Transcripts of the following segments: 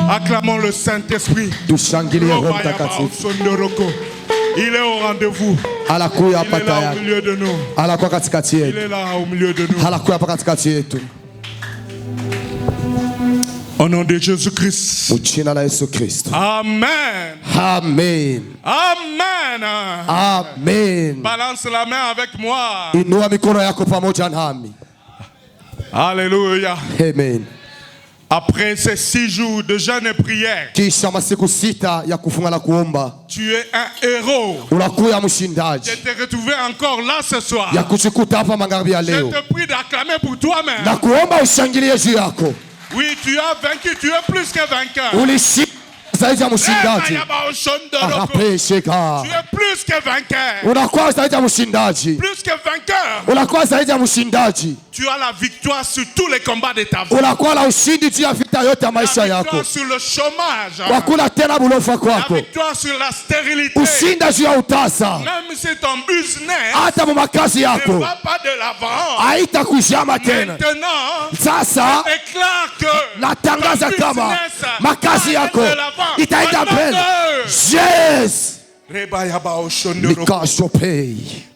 Acclamons le Saint-Esprit. Il est au rendez-vous. Il est là au milieu de nous. Il est là au milieu de nous. Au nom de Jésus-Christ. Amen. Amen. Amen. Amen. Balance la main avec moi. Inua mikono yako pamoja nami. Alléluia. Amen. Après ces 6 jours de jeûne et prière, kisha masiku 6 ya kufunga na kuomba, tu es un héros. Unakuya mshindaji. Je t'ai retrouvé encore là ce soir. Ya kuchikuta hapa magharibi ya leo. Je te prie d'acclamer pour toi-même. Na kuomba ushangilie juu yako. Oui, tu as vaincu, tu es plus que vainqueur. Ulishinda zaidi ya mshindaji. Tu es plus que vainqueur. Unakuwa zaidi ya mshindaji. Plus que vainqueur. Unakuwa zaidi ya mshindaji. Tu as la victoire sur tous les combats de ta vie. Unakuwa na ushindi juu ya vita yote ya maisha yako. La victoire sur le chômage. Hakuna tena bulofa kwako. La victoire sur la stérilité. Ushinda juu ya utasa. Même si ton business hata mu makazi yako ne va pas de l'avant. Haitakujama tena. Maintenant, sasa déclare que natangaza kama makazi yako itaenda mbele. Yes.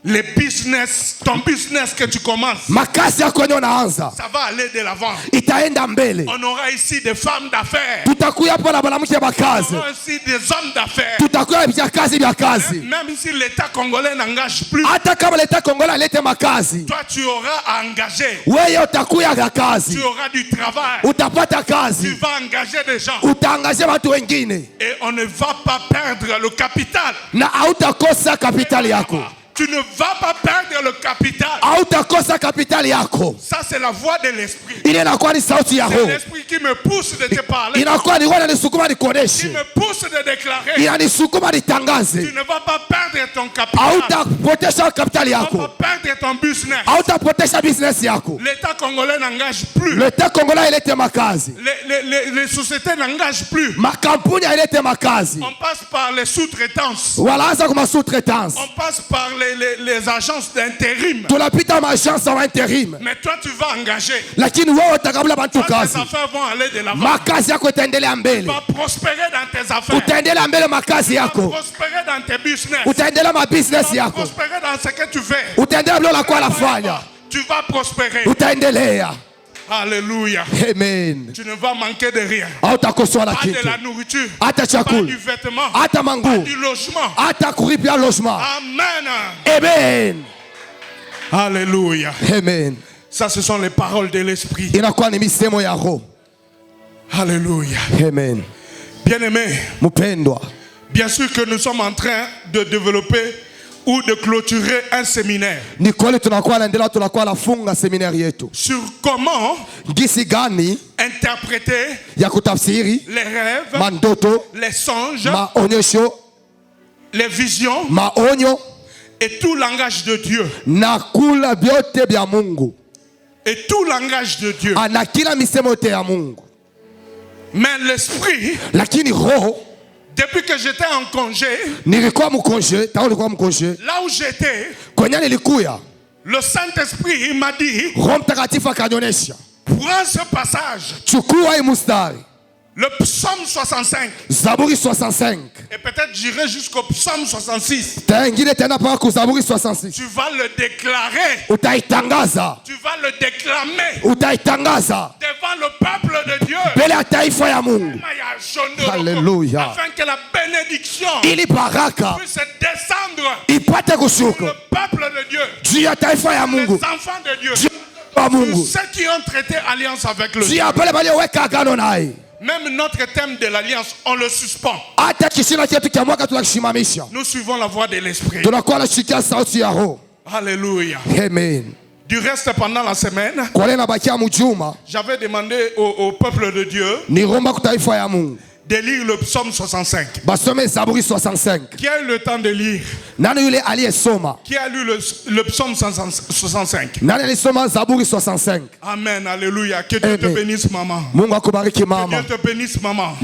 Les business, ton business que tu commences, makazi yako yenyewe unaanza, ça va aller de l'avant. Itaenda mbele. On aura ici des femmes d'affaires. Tutakuya hapa na mwanamke wa kazi. On aura ici des hommes d'affaires. Tutakuya vya kazi vya kazi. Même si l'État congolais n'engage plus. Hata kama l'État congolais alete makazi. Toi tu auras à engager. Wewe utakuya na kazi. Tu auras du travail. Utapata kazi. Tu vas engager des gens. Utaangaje watu wengine. Et on ne va pas perdre le capital. Na hautakosa kapitali yako. Tu ne vas pas perdre le capital. Hautakosa kapitali yako. Ça c'est la voix de l'esprit. Ile inakuwa ni sauti ya roho. C'est l'esprit qui me pousse de te parler. Inakuwa ni roho inanisukuma nikuoneshe. Qui me pousse de déclarer. Inanisukuma nitangaze. Tu ne vas pas perdre ton capital. Hautapoteza kapitali yako. Tu ne vas pas perdre ton business. Hautapoteza business yako. L'État congolais n'engage plus. L'État congolais ilete makazi. Les sociétés n'engagent plus. Makampuni ilete makazi. On passe par les sous-traitances. Walaanza kwa sous-traitance. On passe par les agences d'intérim. Tunapita maagence za intérim. Mais toi tu vas engager. Lakini wewe utakabla bantu kazi. Tes affaires vont aller de l'avant. Makazi yako itaendelea mbele. Tu vas prospérer dans tes affaires. Utaendelea mbele makazi yako. Tu vas prospérer dans tes business. Utaendelea ma business yako. Tu vas prospérer dans ce que tu fais. Utaendelea bila kwa nafanya. Tu vas prospérer. Utaendelea. Alléluia. Amen. Tu ne vas manquer de rien. Pas de la nourriture. Pas du vêtement. Pas du logement. Logement. Amen. Amen. Alléluia. Amen. Ça, ce sont les paroles de l'esprit. Alléluia. Amen. Bien-aimé. Mupendwa. Bien sûr que nous sommes en train de développer ou de clôturer un séminaire. Sur comment interpréter les rêves, les songes, les visions et tout langage de Dieu. Et tout langage de Dieu. Mais l'esprit, depuis que j'étais en congé, là où j'étais, le Saint-Esprit m'a dit, prends ce passage, le psaume 65. Et peut-être j'irai jusqu'au psaume 66. Tu vas le déclarer. Tu vas le déclamer devant le peuple de Dieu. Alléluia. Afin que la bénédiction puisse descendre sur le peuple de Dieu. Les enfants de Dieu. Ceux qui ont traité alliance avec le Dieu. Même notre thème de l'alliance, on le suspend. Nous suivons la voix de l'esprit. Alléluia. Amen. Du reste, pendant la semaine, j'avais demandé au peuple de Dieu de lire le psaume 65. Qui a eu le temps de lire? Qui a lu le psaume 65? Amen, alléluia. Que Dieu te bénisse, maman. Que Dieu te bénisse, maman.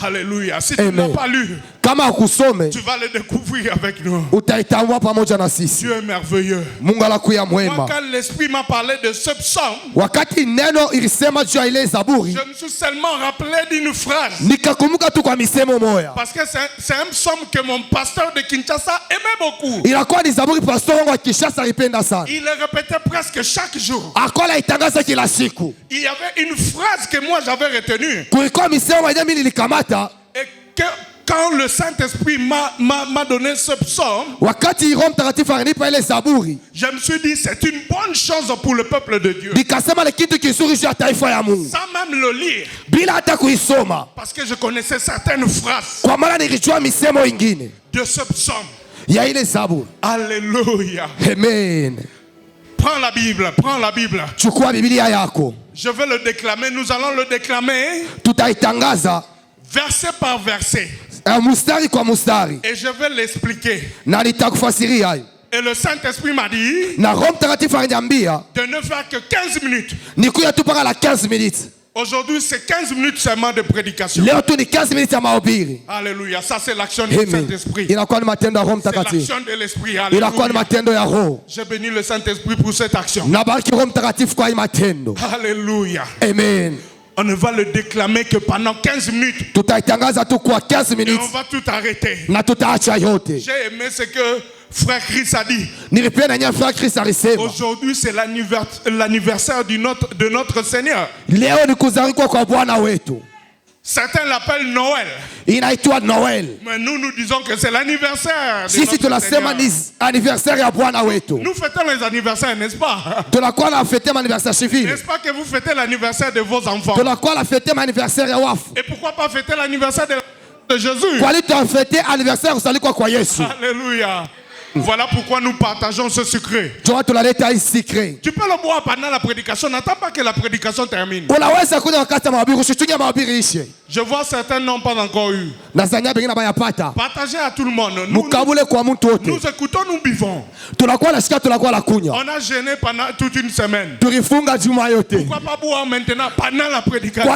Alléluia. Si tu ne l'as pas lu, Kama ukusome, tu vas le découvrir avec nous. Utaitambua pamoja na sisi. Dieu est merveilleux. Mungu anakuwa mwema. Moi, quand l'esprit m'a parlé de ce psaume, wakati neno ilisema juu ya ile zaburi, je me suis seulement rappelé d'une phrase. Nikakumbuka tu kwa misemo moja. Parce que c'est un psaume que mon pasteur de Kinshasa aimait beaucoup. Inakuwa ni zaburi pastor wangu wa Kinshasa alipenda sana. Il le répétait presque chaque jour. Akola itangaza kila siku. Il y avait une phrase que moi j'avais retenue. Kulikuwa misemo moja mimi nilikamata. Et que quand le Saint-Esprit m'a donné ce psaume, wakati Roho Mtakatifu alinipa ile zaburi, je me suis dit c'est une bonne chose pour le peuple de Dieu. Nikasema ni kitu kizuri cha taifa ya Mungu. Sans même le lire. Bila hata kuisoma. Parce que je connaissais certaines phrases. Kwa maana nilijua misemo ingine. De ce psaume. Ya ile zaburi. Alléluia. Amen. Prends la Bible, prends la Bible. Chukua Biblia yako. Je vais le déclamer, nous allons le déclamer. Tutaitangaza verset par verset. Mustari kwa mustari. Et je vais l'expliquer. Na nitakufasiria hayo. Et le Saint-Esprit m'a dit na Roho Mtakatifu aliniambia de ne faire que 15 minutes. Nikuya tu mpaka la 15 minutes. Aujourd'hui c'est 15 minutes seulement de prédication. Leo tu ni 15 minutes ya mahubiri. Alléluia, ça c'est l'action du Saint-Esprit. Inakuwa ni matendo ya Roho Mtakatifu. C'est l'action de l'Esprit. Inakuwa ni matendo ya Roho. Je bénis le Saint-Esprit pour cette action. Nabariki Roho Mtakatifu kwa hii matendo. Alléluia. Amen. On ne va le déclamer que pendant 15 minutes. Tutaitangaza tu kwa 15 minutes. Et on va tout arrêter. Na tutaacha yote. J'ai aimé ce que Frère Chris a dit. Frère Chris alisema. Aujourd'hui c'est l'anniversaire de notre Seigneur. Leo ni kuzaliwa kwa Bwana wetu. Certains l'appellent Noël. Inaitwa Noël. Mais nous disons que c'est l'anniversaire de Sisi tunasema ni anniversaire ya Bwana wetu. Nous fêtons les anniversaires, n'est-ce pas? Tunakuwa na fêter anniversaire civil. N'est-ce pas que vous fêtez l'anniversaire de vos enfants? Tunakuwa na fêter anniversaire ya wafu. Et pourquoi pas fêter l'anniversaire de Jésus? Kwa nini tunafete anniversaire usalikwa kwa Yesu? Alléluia. Voilà pourquoi nous partageons ce secret. Tu peux le boire pendant la prédication. N'attends pas que la prédication termine. Je vois certains n'ont pas encore eu. Partagez à tout le monde. Nous écoutons, nous buvons. On a gêné pendant toute une semaine. Pourquoi pas boire maintenant pendant la prédication?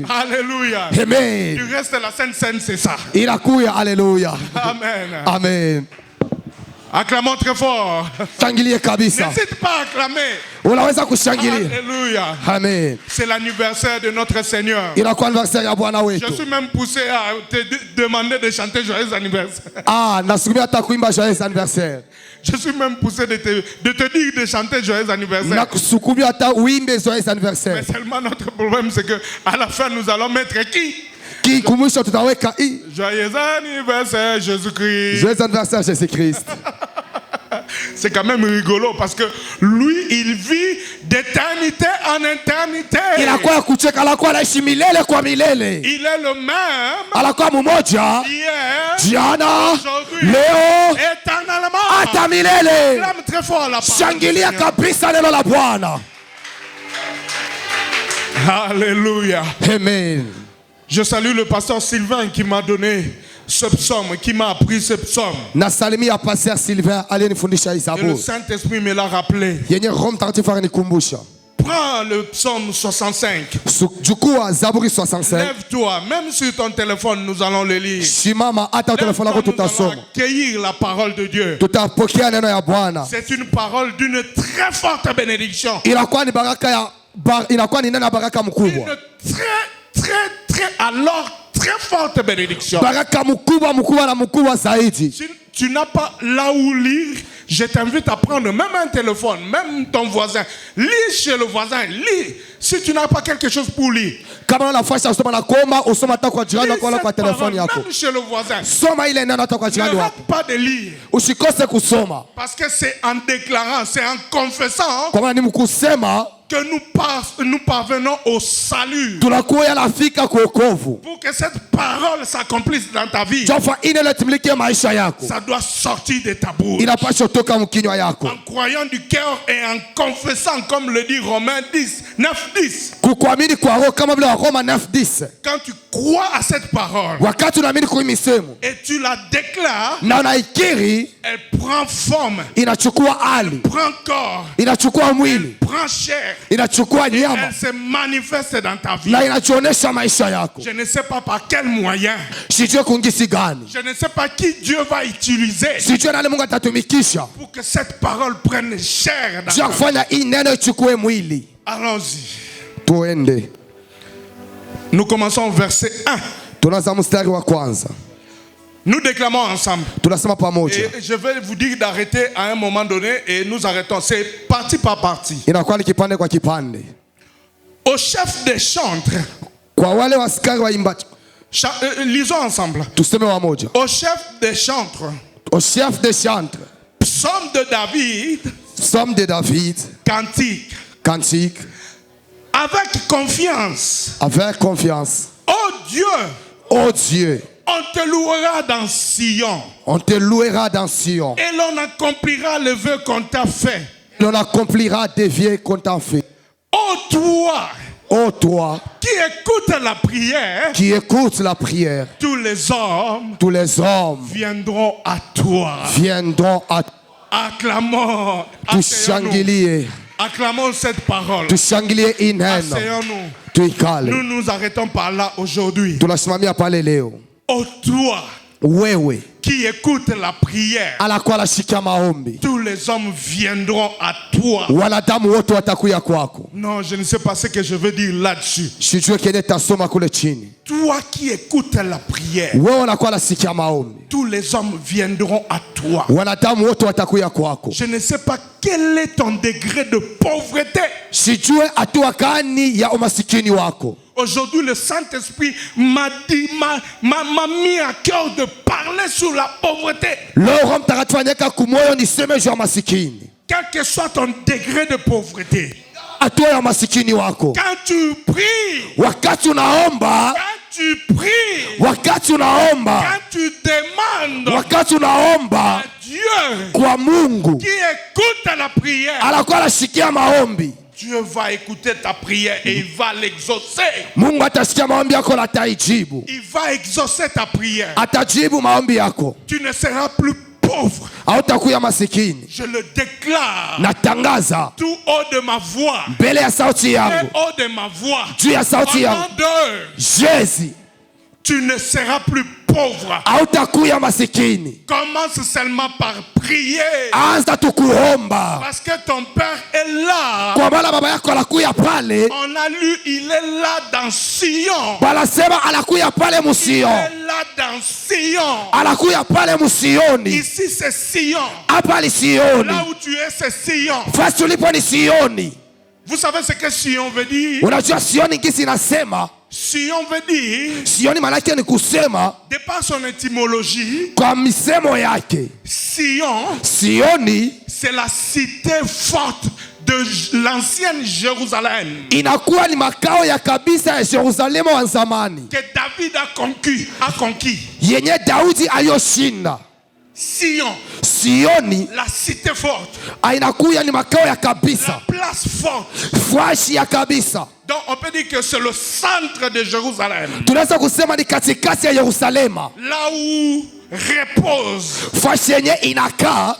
Alléluia. Amen. Du reste, la Sainte Seine, c'est ça. Alléluia. Amen. Amen. Acclamons très fort. N'hésite pas à acclamer. Alléluia. Amen. C'est l'anniversaire de notre Seigneur. Je suis même poussé à te demander de chanter joyeux anniversaire. Je suis même poussé de te dire de chanter joyeux anniversaire. Mais seulement notre problème c'est que à la fin nous allons mettre qui? Joyeux anniversaire Jésus-Christ. Joyeux anniversaire Jésus-Christ. C'est quand même rigolo parce que lui il vit d'éternité en éternité. Il est le même hier, aujourd'hui, éternellement. Clame très fort la parole. Alléluia. Amen. Je salue le pasteur Sylvain qui m'a donné ce psaume, qui m'a appris ce psaume. Et le Saint-Esprit me l'a rappelé. Prends le psaume 65. Lève-toi, même sur ton téléphone, nous allons le lire. Lève-toi, nous allons accueillir la parole de Dieu. C'est une parole d'une très forte bénédiction. Une très forte bénédiction. Tu n'as pas là où lire, je t'invite à prendre même un téléphone, même ton voisin. Lis chez le voisin, lis. Si tu n'as pas quelque chose pour lire. Lis cette parole, même chez le voisin. Ne rate pas de lire. Parce que c'est en déclarant, c'est en confessant que nous parvenons au salut. Pour que cette parole s'accomplisse dans ta vie, ça doit sortir de ta bouche. En croyant du cœur et en confessant, comme le dit Romains 9:10. Quand tu crois à cette parole et tu la déclares, elle prend forme, elle prend corps, elle prend chair. Elle se manifeste dans ta vie. Je ne sais pas par quel moyen. Je ne sais pas qui Dieu va utiliser pour que cette parole prenne chair dans ta vie. Allons-y. Nous commençons au verset 1. Nous déclamons ensemble. Et je vais vous dire d'arrêter à un moment donné et nous arrêtons. C'est partie par partie. Au chef des chantres. Lisons ensemble. Au chef des chantres. Psaume de David. Cantique. Avec confiance. Oh Dieu. On te louera dans Sion. Et l'on accomplira le vœu qu'on t'a fait. Oh toi. Qui écoute la prière. Tous les hommes. Viendront à toi. Acclamons. Acclamons cette parole. Asseyons-nous. Nous nous arrêtons par là aujourd'hui. Oh toi qui écoute la prière, tous les hommes viendront à toi. Non, je ne sais pas ce que je veux dire là-dessus. Toi qui écoutes la prière, tous les hommes viendront à toi. Je ne sais pas quel est ton degré de pauvreté. Aujourd'hui, le Saint-Esprit m'a mis à cœur de parler sur la pauvreté. Quel que soit ton degré de pauvreté, quand tu pries, quand tu demandes à Dieu qui écoute la prière, Dieu va écouter ta prière et il va l'exaucer. Il va exaucer ta prière. Tu ne seras plus pauvre. Je le déclare tout haut de ma voix. Tout haut de ma voix. Au nom de Jésus, tu ne seras plus pauvre. Commence seulement par prier. Parce que ton Père est là. On a lu, il est là dans Sion. Il est là dans Sion. Ici c'est Sion. Là où tu es c'est Sion. Vous savez ce que Sion veut dire? Sion veut dire, de par son étymologie, Sion, c'est la cité forte de l'ancienne Jérusalem que David a conquis. Sion, la cité forte, la place forte. Donc on peut dire que c'est le centre de Jérusalem. Là où repose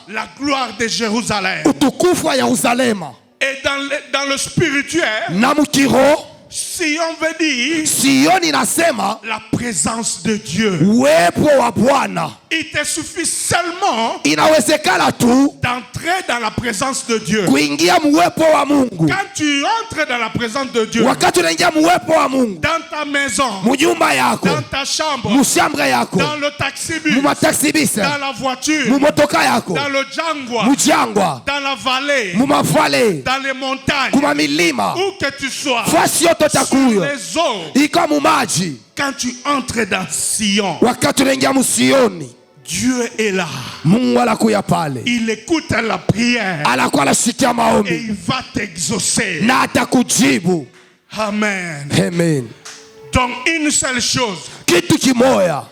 la gloire de Jérusalem. Et dans le spirituel, Sion veut dire la présence de Dieu. Il te suffit seulement d'entrer dans la présence de Dieu. Quand tu entres dans la présence de Dieu, dans ta maison, dans ta chambre, dans le taxibus, dans la voiture, dans le jangwa, dans la vallée, dans les montagnes, où que tu sois, sur les eaux, quand tu entres dans Sion, Dieu est là. Il écoute la prière et il va t'exaucer. Amen. Donc une seule chose,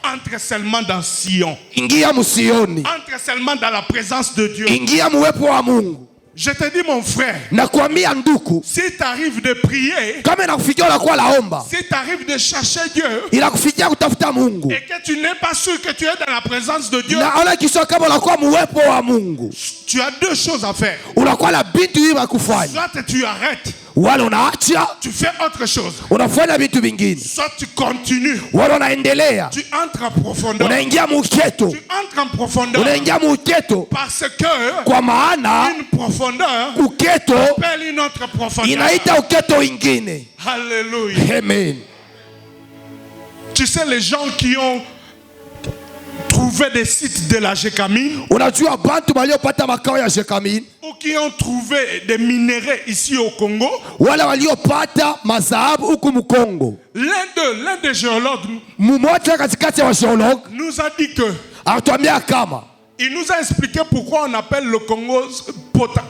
entre seulement dans Sion, entre seulement dans la présence de Dieu. Je te dis mon frère, si tu arrives de prier, si tu arrives de chercher Dieu, et que tu n'es pas sûr que tu es dans la présence de Dieu, tu as deux choses à faire. Soit tu arrêtes, wala unaacha, tu fais autre chose. unafanya vitu vingine. Soit tu continues, wala unaendelea, tu entres en profondeur. unaingia muketo, Tu entres en profondeur. unaingia muketo, Parce que kwa maana une profondeur uketo appelle une autre profondeur. inaita uketo ingine. Alléluia. Amen. Tu sais, les gens qui ont trouvé des sites de la Gécamine, unajua bantu waliopata makao ya Gécamine, ou qui ont trouvé des minéraux ici au Congo, wala waliopata mazahabu huku Mkongo, l'un des géologues mmoja katikati ya wageologue nous a dit que anatuambia kama, il nous a expliqué pourquoi on appelle le Congo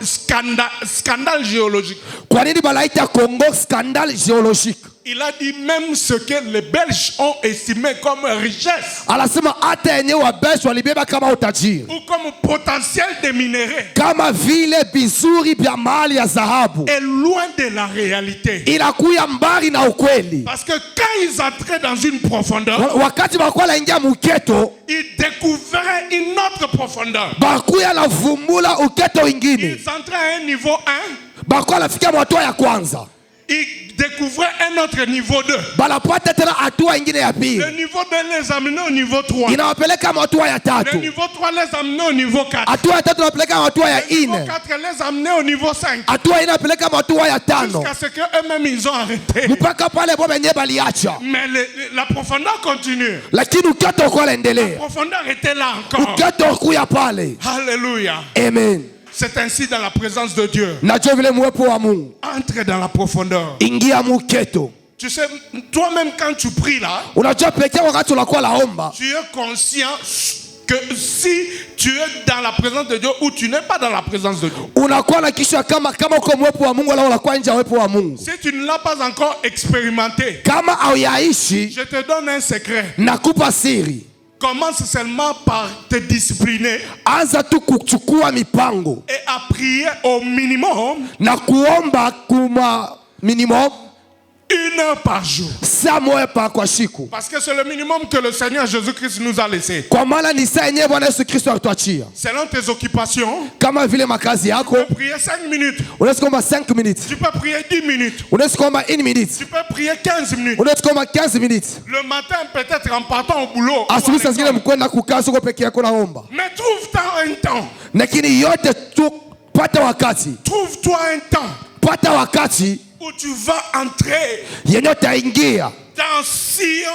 scandale géologique. kwa nini banaita Congo scandale géologique. Il a dit même ce que les Belges ont estimé comme richesse, Anasema hata yenyewe Wabelgi walibeba kama utajiri, ou comme potentiel de minéraux, kama vile bizuri vya mali ya dhahabu, est loin de la réalité. inakuya mbali na ukweli. Parce que quand ils entraient dans une profondeur, Wakati bakuwa naingia muketo, ils découvraient une autre profondeur. bakuya na vumbula uketo ingine, Ils entraient à un niveau 1, bakuwa nafikia hatua ya kwanza, ils découvraient un autre niveau 2. banapata tena hatua ingine ya Le pili, niveau 2 les amenait au niveau 3. inawapeleka hatua ya Le tatu, niveau 3 les amenait au niveau 4. hatua ya tatu inawapeleka hatua ya Le niveau ine, 4 les amenait au niveau 5. hatua inapeleka hatua ya tano, Jusqu'à ce qu'eux-mêmes ils ont arrêté. mpaka pale bo benye baliacha. Mais la profondeur continue. Lakini uketo uko La naendelea, profondeur était là encore. uketo kuya pale. Alléluia. Amen. C'est ainsi dans la présence de Dieu. Najua vile mwepo wa Mungu, Entre dans la profondeur. ingia muketo. Tu sais, toi-même quand tu pries là, Unajua pekee wakati unakuwa laomba, tu es conscient que si tu es dans la présence de Dieu ou tu n'es pas dans la présence de Dieu. unakuwa na kisha kama uko mwepo wa Mungu wala unakuwa nje ya mwepo wa Mungu. Si tu ne l'as pas encore expérimenté, Kama hauyaishi, je te donne un secret. nakupa siri. Commence seulement par te discipliner Anza tu kuchukua mipango et à prier au minimum na kuomba kuma minimum 1 heure par jour. saa moja kwa siku, Parce que c'est le minimum que le Seigneur Jésus-Christ nous a laissé. kwa maana ni saa yenyewe Bwana Yesu Kristo alituachia. Selon tes occupations, Kama vile makazi yako, tu peux prier 5 minutes. unaweza kuomba 5 minutes, Tu peux prier 10 minutes. unaweza kuomba 1 minute, Tu peux prier 15 minutes. unaweza kuomba 15 minutes. Le matin, peut-être en partant au boulot. Asubuhi saa zingine mkwenda kukaa soko peke yako naomba, Mais trouve-toi un temps. lakini yote tu pata wakati, Trouve-toi un temps pata wakati où tu vas entrer yenye utaingia dans Sion,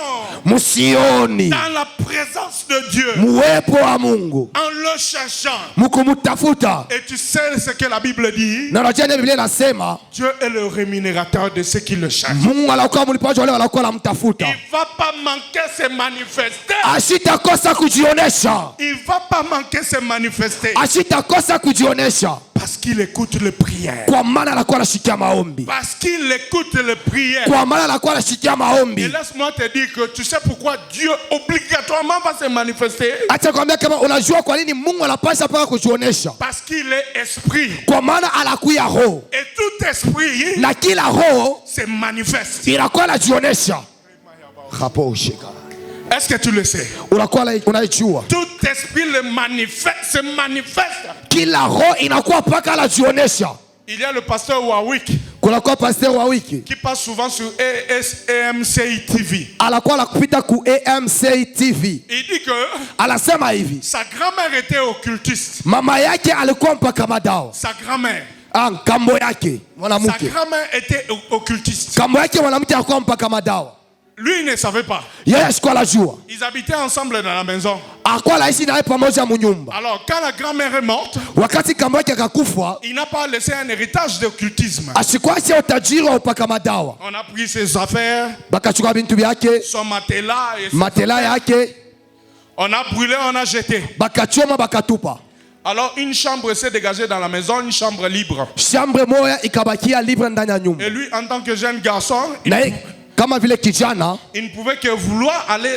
musioni dans la présence de Dieu, muwepo wa Mungu, en le cherchant. mkumutafuta. Et tu sais ce que la Bible dit? Na unajua Biblia inasema Dieu est le rémunérateur de ceux qui le cherchent. Mungu anakuwa mlipaji wale wanakuwa namtafuta. Il ne va pas manquer se manifester. Ashitakosa kujionesha, Il ne va pas manquer se manifester. ashitakosa kujionesha, Parce qu'il écoute les prières. kwa maana anakuwa anashikia maombi, Parce qu'il écoute les prières. kwa maana anakuwa anashikia Et maombi. laisse-moi te dire que tu sais pourquoi Dieu obligatoirement va se manifester? Acha kwambia kama unajua kwa nini Mungu anapasha paka kujionesha, Parce qu'il est esprit. kwa maana anakuya roho Et tout esprit na kila roho se manifeste. inakuwa anajionesha. Hapo ushika, Est-ce que tu le sais? unakuwa unaijua Tout esprit se manifeste. kila roho inakuwa paka anajionesha. Il y a le pasteur Warwick Kunakuwa pasteur wa wiki qui passe souvent sur AMCI TV. anakuwa anakupita ku AMC TV, Il dit que anasema hivi, sa grand-mère était occultiste. mama yake alikuwa mpaka madawa. Sa grand-mère. Kambo yake Sa mwanamke, grand-mère était occultiste. kambo yake mwanamke alikuwa mpaka madawa. Lui, il ne savait pas. Yeye asikuwa anajua, Ils habitaient ensemble dans la maison. alikuwa anaishi naye pamoja munyumba. Alors, quand la grand-mère est morte, Wakati kambo yake akakufa, il n'a pas laissé un héritage d'occultisme. asikuacha utajiri wa upaka madawa. On a pris ses affaires, Bakachukua bintu byake, son matelas, et matela yake, on a brûlé, on a jeté. bakachoma bakatupa. Alors, une chambre s'est dégagée dans la maison, une chambre libre. Chambre moya ikabakia libre ndani ya nyumba. Et lui, en tant que jeune garçon, Na yeye kama vile kijana il ne pouvait que vouloir aller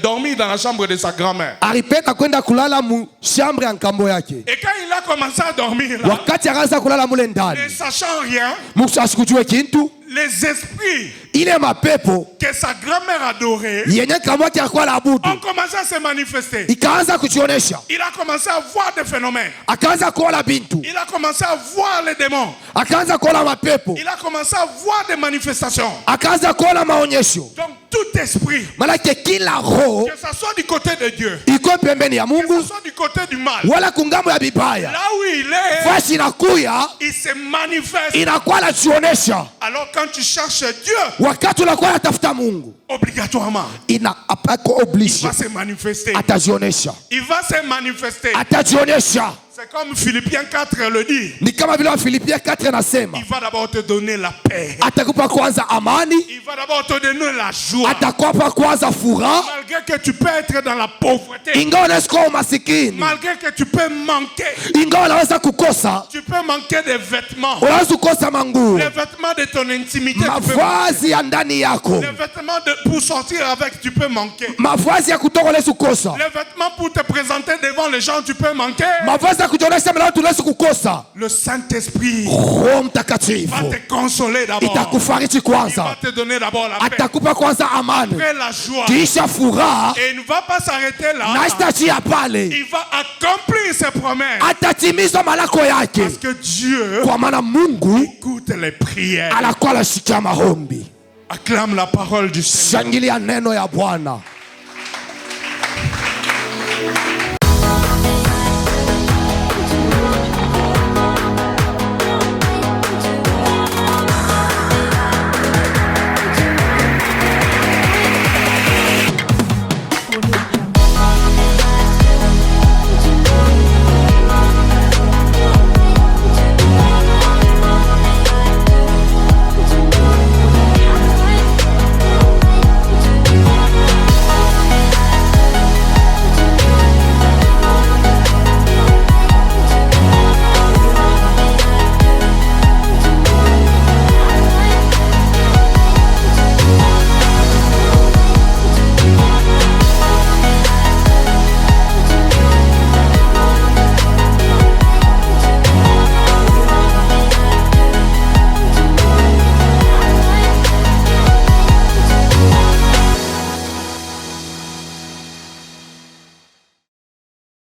dormi dans la chambre de sa grand-mère. Alipenda kwenda kulala mu chambre ya nkambo yake. Et quand il a commencé à dormir là, wakati akaanza kulala mule ndani, ne sachant rien, musikujue kintu, les esprits ile mapepo que sa grand-mère adorait yenye kamwake alikuwa anaabudu ont commencé à se manifester. Ikaanza kujionesha. Il a commencé à voir des phénomènes. Akaanza kuona bintu. Il a commencé à voir les démons. Akaanza kuona mapepo. Il a commencé à voir des manifestations. Akaanza kuona maonyesho. Donc tout esprit, malaki kila roho, que ça soit du côté de Dieu, iko pembeni ya Mungu, que ça soit du côté du mal, wala kungambo ya bibaya, là où il est, fasi inakuya, il se manifeste. Inakuwa anajionesha. Alors quand tu cherches Dieu, wakati unakuwa unatafuta Mungu, obligatoirement, il va se manifester. Atajionesha. Il va se manifester. Atajionesha. C'est comme Philippiens 4 le dit. Ni kama vile Philippiens 4 nasema. Il va d'abord te donner la paix. Atakupa kwanza amani. Il va d'abord te donner la joie. Atakupa kwanza furaha. Malgré que tu peux être dans la pauvreté. Ingawa unaweza kuwa masikini. Malgré que tu peux manquer. Ingawa unaweza kukosa. Tu peux manquer des vêtements. Unaweza kukosa manguo. Les vêtements de ton intimité. Mavazi ya ndani yako. Les vêtements pour sortir avec, tu peux manquer. Mavazi ya kutoka unaweza kukosa. Les vêtements pour te présenter devant les gens, tu peux manquer. Mavazi ya kujionesha mbele watu unaweza kukosa. Le Saint-Esprit Roho Mtakatifu va te consoler d'abord. Itakufariji kwanza. Il va te donner d'abord la paix. Atakupa kwanza amani. Après la joie. Kisha furaha. Et il ne va pas s'arrêter là. Na itajia pale. Il va accomplir ses promesses. Atatimiza malako yake. Parce que Dieu kwa maana Mungu écoute les prières. Anakuwa anasikia maombi. Acclame la parole du Seigneur. Shangilia neno ya Bwana.